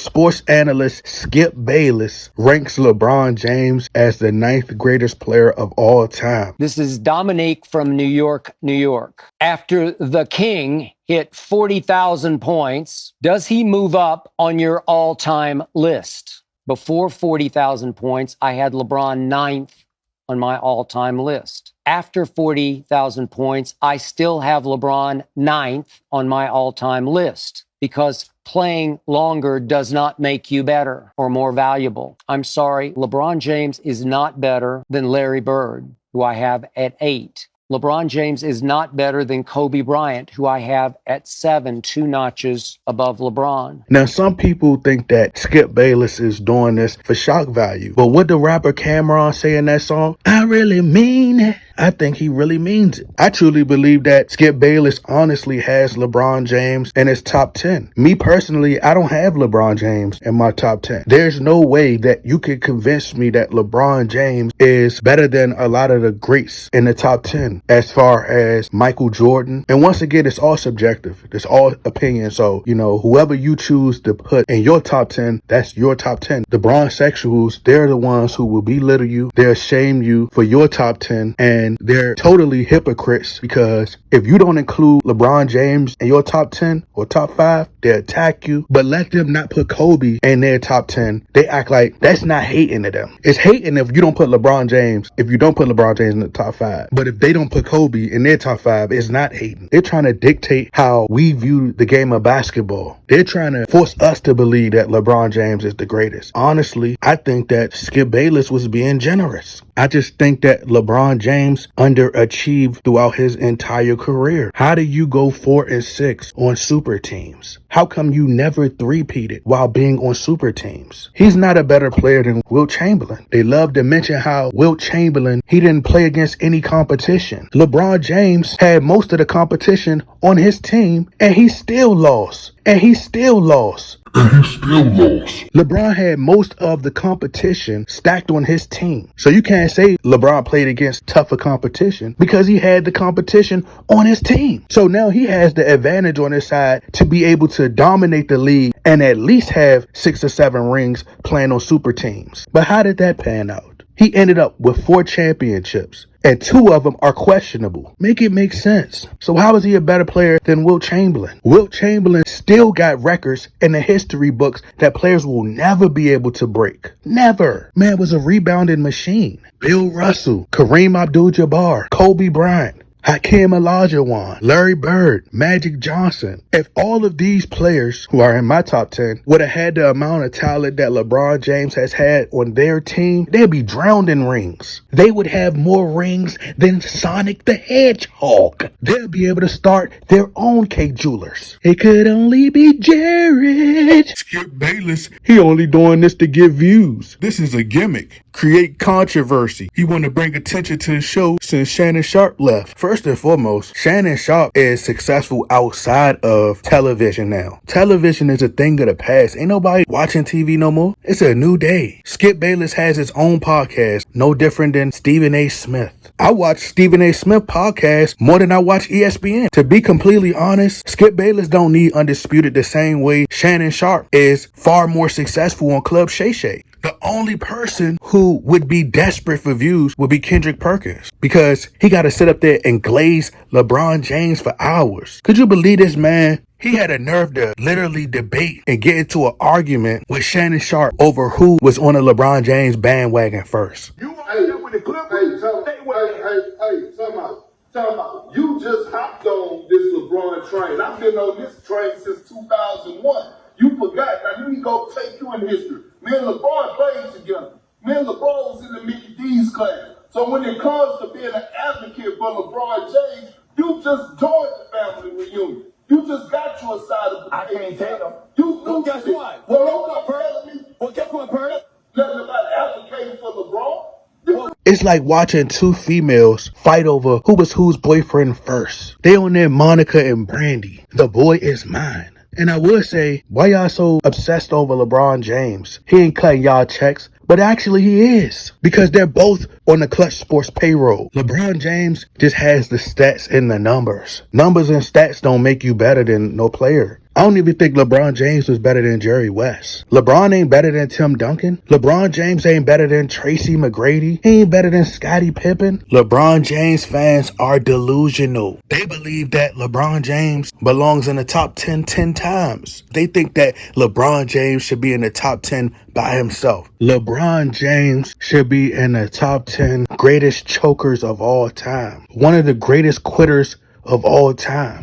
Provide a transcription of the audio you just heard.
Sports analyst Skip Bayless ranks LeBron James as the 9th greatest player of all time. This is Dominique from New York, New York. After the King hit 40,000 points, does he move up on your all-time list? Before 40,000 points, I had LeBron 9th on my all-time list. After 40,000 points, I still have LeBron 9th on my all-time list because playing longer does not make you better or more valuable. I'm sorry, LeBron James is not better than Larry Bird, who I have at 8. LeBron James is not better than Kobe Bryant, who I have at 7, 2 notches above LeBron. Now, some people think that Skip Bayless is doing this for shock value. But what the rapper Cameron say in that song? I really mean it. I think he really means it. I truly believe that Skip Bayless honestly has LeBron James in his top 10. Me personally, I don't have LeBron James in my top 10. There's no way that you could convince me that LeBron James is better than a lot of the greats in the top 10 as far as Michael Jordan. And once again, it's all subjective. It's all opinion. So, whoever you choose to put in your top 10, that's your top 10. The Bronxexuals, they're the ones who will belittle you. They'll shame you for your top 10. And they're totally hypocrites because if you don't include LeBron James in your top 10 or top 5, they attack you. But let them not put Kobe in their top 10. They act like that's not hating to them. It's hating if you don't put LeBron James, if you don't put LeBron James in the top 5. But if they don't put Kobe in their top 5, it's not hating. They're trying to dictate how we view the game of basketball. They're trying to force us to believe that LeBron James is the greatest. Honestly, I think that Skip Bayless was being generous. I just think that LeBron James underachieved throughout his entire career. How do you go 4-6 on super teams? How come you never three-peated while being on super teams? He's not a better player than Wilt Chamberlain. They love to mention how Wilt Chamberlain, he didn't play against any competition. LeBron James had most of the competition on his team, and he still lost. LeBron had most of the competition stacked on his team. So you can't say LeBron played against tougher competition because he had the competition on his team. So now he has the advantage on his side to be able to dominate the league and at least have 6 or 7 rings playing on super teams. But how did that pan out? He ended up with 4 championships, and 2 of them are questionable. Make it make sense. So how is he a better player than Wilt Chamberlain? Wilt Chamberlain still got records in the history books that players will never be able to break. Never. Man was a rebounding machine. Bill Russell, Kareem Abdul-Jabbar, Kobe Bryant, Hakeem Olajuwon, Larry Bird, Magic Johnson. If all of these players who are in my top 10 would have had the amount of talent that LeBron James has had on their team, they'd be drowned in rings. They would have more rings than Sonic the Hedgehog. They'll be able to start their own cake jewelers. It could only be Jared. Skip Bayless, he only doing this to get views. This is a gimmick. Create controversy. He want to bring attention to the show since Shannon Sharp left. First and foremost, Shannon Sharp is successful outside of television now. Television is a thing of the past. Ain't nobody watching TV no more. It's a new day. Skip Bayless has his own podcast, no different than Stephen A.Smith. I watch Stephen A.Smith podcast more than I watch ESPN. To be completely honest, Skip Bayless don't need Undisputed the same way Shannon Sharp is far more successful on Club Shay Shay. The only person who would be desperate for views would be Kendrick Perkins because he got to sit up there and glaze LeBron James for hours. Could you believe this man? He had a nerve to literally debate and get into an argument with Shannon Sharp over who was on the LeBron James bandwagon first. You with the Clippers? Time out. You just hopped on this LeBron train. I've been on this train since 2001. You forgot. Now, let me go take you in history. Me and LeBron played together. Me and LeBron was in the Mickey D's class. So when it comes to being an advocate for LeBron James, you just joined the family reunion. You just got your side of the I can't tell. You guess what? Well, don't come telling me. Well, guess what, Perna? Nothing about advocating for LeBron. It's like watching 2 females fight over who was whose boyfriend first. They on there Monica and Brandy. The boy is mine. And I would say, why y'all so obsessed over LeBron James? He ain't cutting y'all checks, but actually he is. Because they're both on the Clutch Sports payroll. LeBron James just has the stats and the numbers. Numbers and stats don't make you better than no player. I don't even think LeBron James was better than Jerry West. LeBron ain't better than Tim Duncan. LeBron James ain't better than Tracy McGrady. He ain't better than Scottie Pippen. LeBron James fans are delusional. They believe that LeBron James belongs in the top 10 times. They think that LeBron James should be in the top 10 by himself. LeBron James should be in the top 10 greatest chokers of all time. One of the greatest quitters of all time.